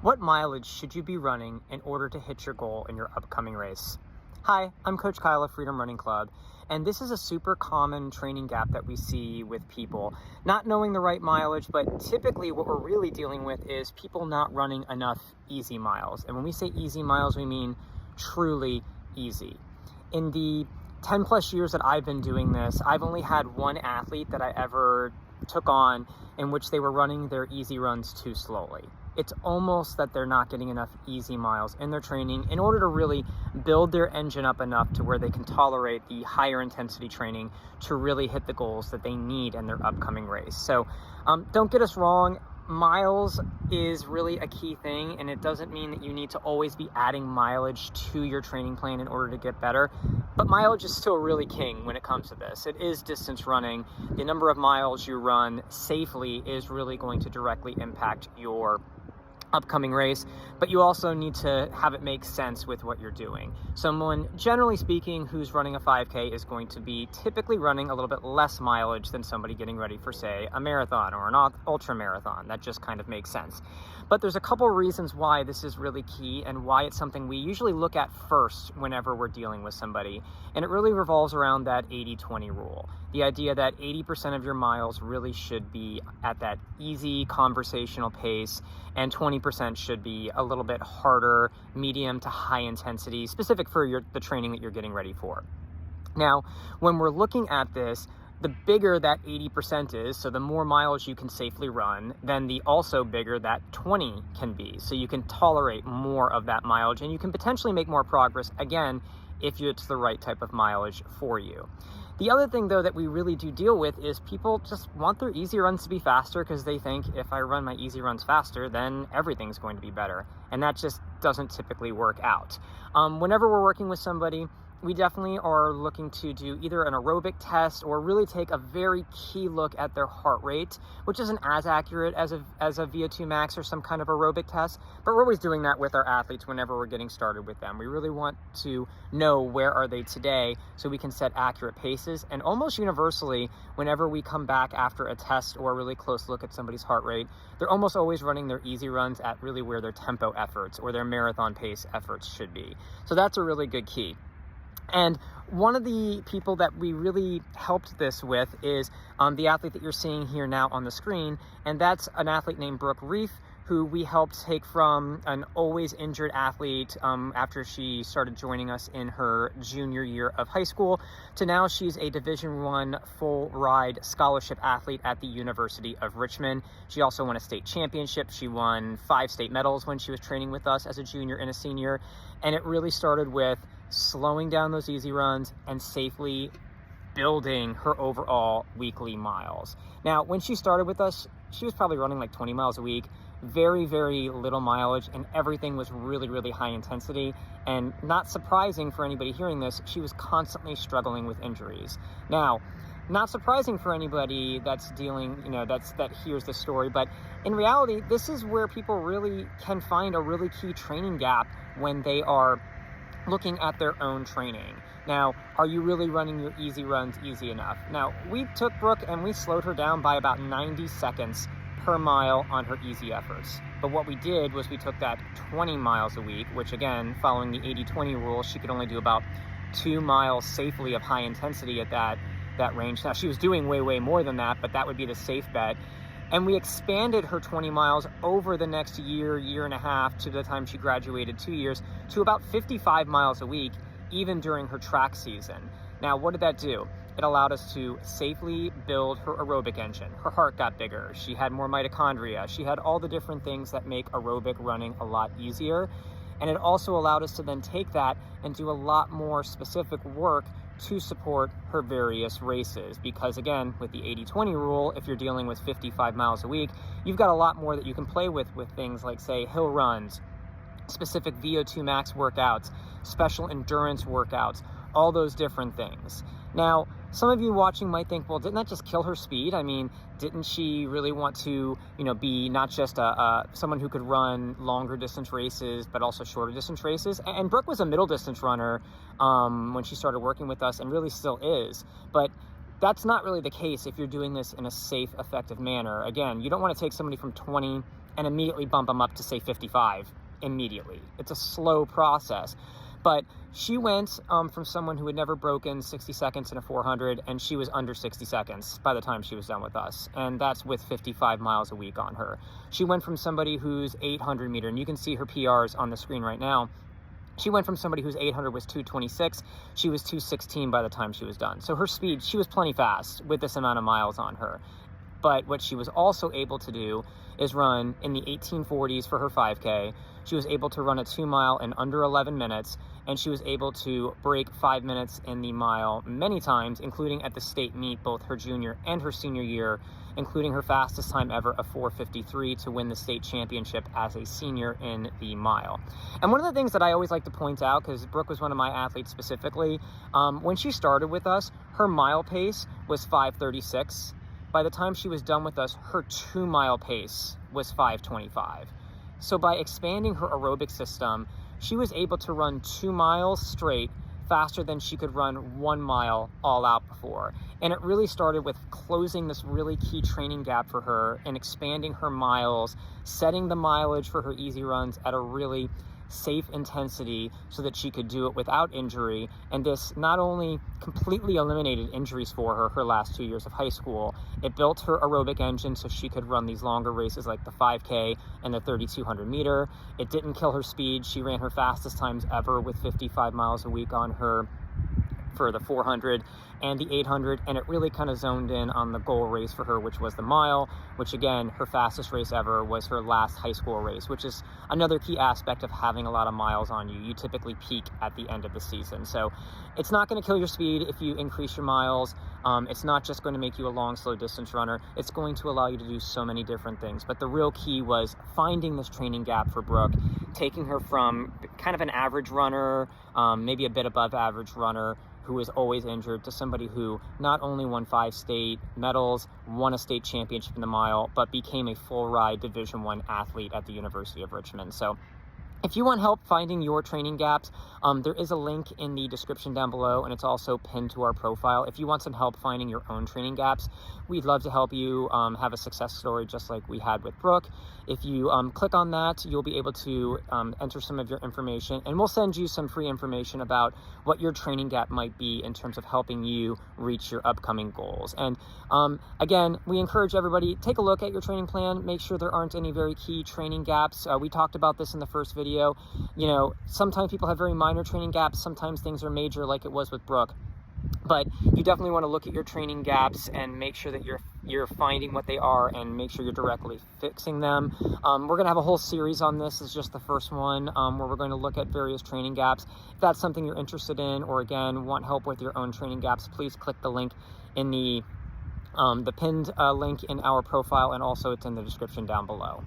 What mileage should you be running in order to hit your goal in your upcoming race? Hi, I'm Coach Kyle of Freedom Running Club, and this is a super common training gap that we see with people not knowing the right mileage, but typically what we're really dealing with is people not running enough easy miles. And when we say easy miles, we mean truly easy. In the 10 plus years that I've been doing this, I've only had one athlete that I ever took on in which they were running their easy runs too slowly. It's almost that they're not getting enough easy miles in their training in order to really build their engine up enough to where they can tolerate the higher intensity training to really hit the goals that they need in their upcoming race. So don't get us wrong. Miles is really a key thing, and it doesn't mean that you need to always be adding mileage to your training plan in order to get better. But mileage is still really king when it comes to this. It is distance running. The number of miles you run safely is really going to directly impact your upcoming race, but you also need to have it make sense with what you're doing. Someone, generally speaking, who's running a 5K is going to be typically running a little bit less mileage than somebody getting ready for, say, a marathon or an ultra marathon. That just kind of makes sense. But there's a couple reasons why this is really key and why it's something we usually look at first whenever we're dealing with somebody. And it really revolves around that 80-20 rule. The idea that 80% of your miles really should be at that easy conversational pace, and 20% should be a little bit harder, medium to high intensity, specific for the training that you're getting ready for. Now, when we're looking at this, the bigger that 80% is, so the more miles you can safely run, then the also bigger that 20 can be. So you can tolerate more of that mileage, and you can potentially make more progress, again, if it's the right type of mileage for you. The other thing, though, that we really do deal with is people just want their easy runs to be faster because they think if I run my easy runs faster, then everything's going to be better. And that just doesn't typically work out. Whenever we're working with somebody, we definitely are looking to do either an aerobic test or really take a very key look at their heart rate, which isn't as accurate as a VO2 max or some kind of aerobic test, but we're always doing that with our athletes whenever we're getting started with them. We really want to know where are they today so we can set accurate paces. And almost universally, whenever we come back after a test or a really close look at somebody's heart rate, they're almost always running their easy runs at really where their tempo efforts or their marathon pace efforts should be. So that's a really good key. And one of the people that we really helped this with is the athlete that you're seeing here now on the screen, and that's an athlete named Brooke, who we helped take from an always injured athlete after she started joining us in her junior year of high school to now she's a Division I full ride scholarship athlete at the University of Richmond. She also won a state championship. She won 5 state medals when she was training with us as a junior and a senior. And it really started with slowing down those easy runs and safely building her overall weekly miles. Now, when she started with us, she was probably running like 20 miles a week, very, very little mileage, and everything was really, really high intensity. And not surprising for anybody hearing this, she was constantly struggling with injuries. Now, not surprising for anybody that's dealing, that hears the story, but in reality, this is where people really can find a really key training gap when they are looking at their own training. Now, are you really running your easy runs easy enough? Now, we took Brooke and we slowed her down by about 90 seconds per mile on her easy efforts. But what we did was we took that 20 miles a week, which again, following the 80-20 rule, she could only do about 2 miles safely of high intensity at that range. Now, she was doing way, way more than that, but that would be the safe bet. And we expanded her 20 miles over the next year and a half to the time she graduated 2 years to about 55 miles a week, even during her track season. Now, what did that do? It allowed us to safely build her aerobic engine. Her heart got bigger. She had more mitochondria. She had all the different things that make aerobic running a lot easier. And it also allowed us to then take that and do a lot more specific work to support her various races. Because again, with the 80-20 rule, if you're dealing with 55 miles a week, you've got a lot more that you can play with things like, say, hill runs, specific VO2 max workouts, special endurance workouts, all those different things. Now, some of you watching might think, well, didn't that just kill her speed? I mean, didn't she really want to, be not just someone who could run longer distance races, but also shorter distance races? And Brooke was a middle distance runner when she started working with us, and really still is. But that's not really the case if you're doing this in a safe, effective manner. Again, you don't want to take somebody from 20 and immediately bump them up to say 55 immediately. It's a slow process. But she went from someone who had never broken 60 seconds in a 400, and she was under 60 seconds by the time she was done with us. And that's with 55 miles a week on her. She went from somebody who's 800 meter, and you can see her PRs on the screen right now. She went from somebody whose 800 was 226. She was 216 by the time she was done. So her speed, she was plenty fast with this amount of miles on her. But what she was also able to do is run in the 1840s for her 5K. She was able to run a 2 mile in under 11 minutes, and she was able to break 5 minutes in the mile many times, including at the state meet, both her junior and her senior year, including her fastest time ever of 4:53 to win the state championship as a senior in the mile. And one of the things that I always like to point out, because Brooke was one of my athletes specifically, when she started with us, her mile pace was 5:36. By the time she was done with us, her 2 mile pace was 5:25. So by expanding her aerobic system, she was able to run 2 miles straight faster than she could run 1 mile all out before. And it really started with closing this really key training gap for her and expanding her miles, setting the mileage for her easy runs at a really safe intensity so that she could do it without injury. And this not only completely eliminated injuries for her last 2 years of high school, it built her aerobic engine so she could run these longer races like the 5K and the 3,200 meter. It didn't kill her speed. She ran her fastest times ever with 55 miles a week on her for the 400 and the 800, and it really kind of zoned in on the goal race for her, which was the mile, which again, her fastest race ever was her last high school race, which is another key aspect of having a lot of miles on you. You typically peak at the end of the season. So it's not going to kill your speed if you increase your miles. It's not just going to make you a long, slow distance runner. It's going to allow you to do so many different things. But the real key was finding this training gap for Brooke, taking her from kind of an average runner, maybe a bit above average runner, who was always injured, to somebody who not only won 5 state medals, won a state championship in the mile, but became a full ride Division I athlete at the University of Richmond. So if you want help finding your training gaps, there is a link in the description down below, and it's also pinned to our profile. If you want some help finding your own training gaps, we'd love to help you have a success story just like we had with Brooke. If you click on that, you'll be able to enter some of your information, and we'll send you some free information about what your training gap might be in terms of helping you reach your upcoming goals. And again, we encourage everybody, take a look at your training plan, make sure there aren't any very key training gaps. We talked about this in the first video. You know, sometimes people have very minor training gaps, sometimes things are major like it was with Brooke. But you definitely want to look at your training gaps and make sure that you're finding what they are and make sure you're directly fixing them. We're going to have a whole series on this. This is just the first one where we're going to look at various training gaps. If that's something you're interested in, or again, want help with your own training gaps, please click the link in the pinned link in our profile, and also it's in the description down below.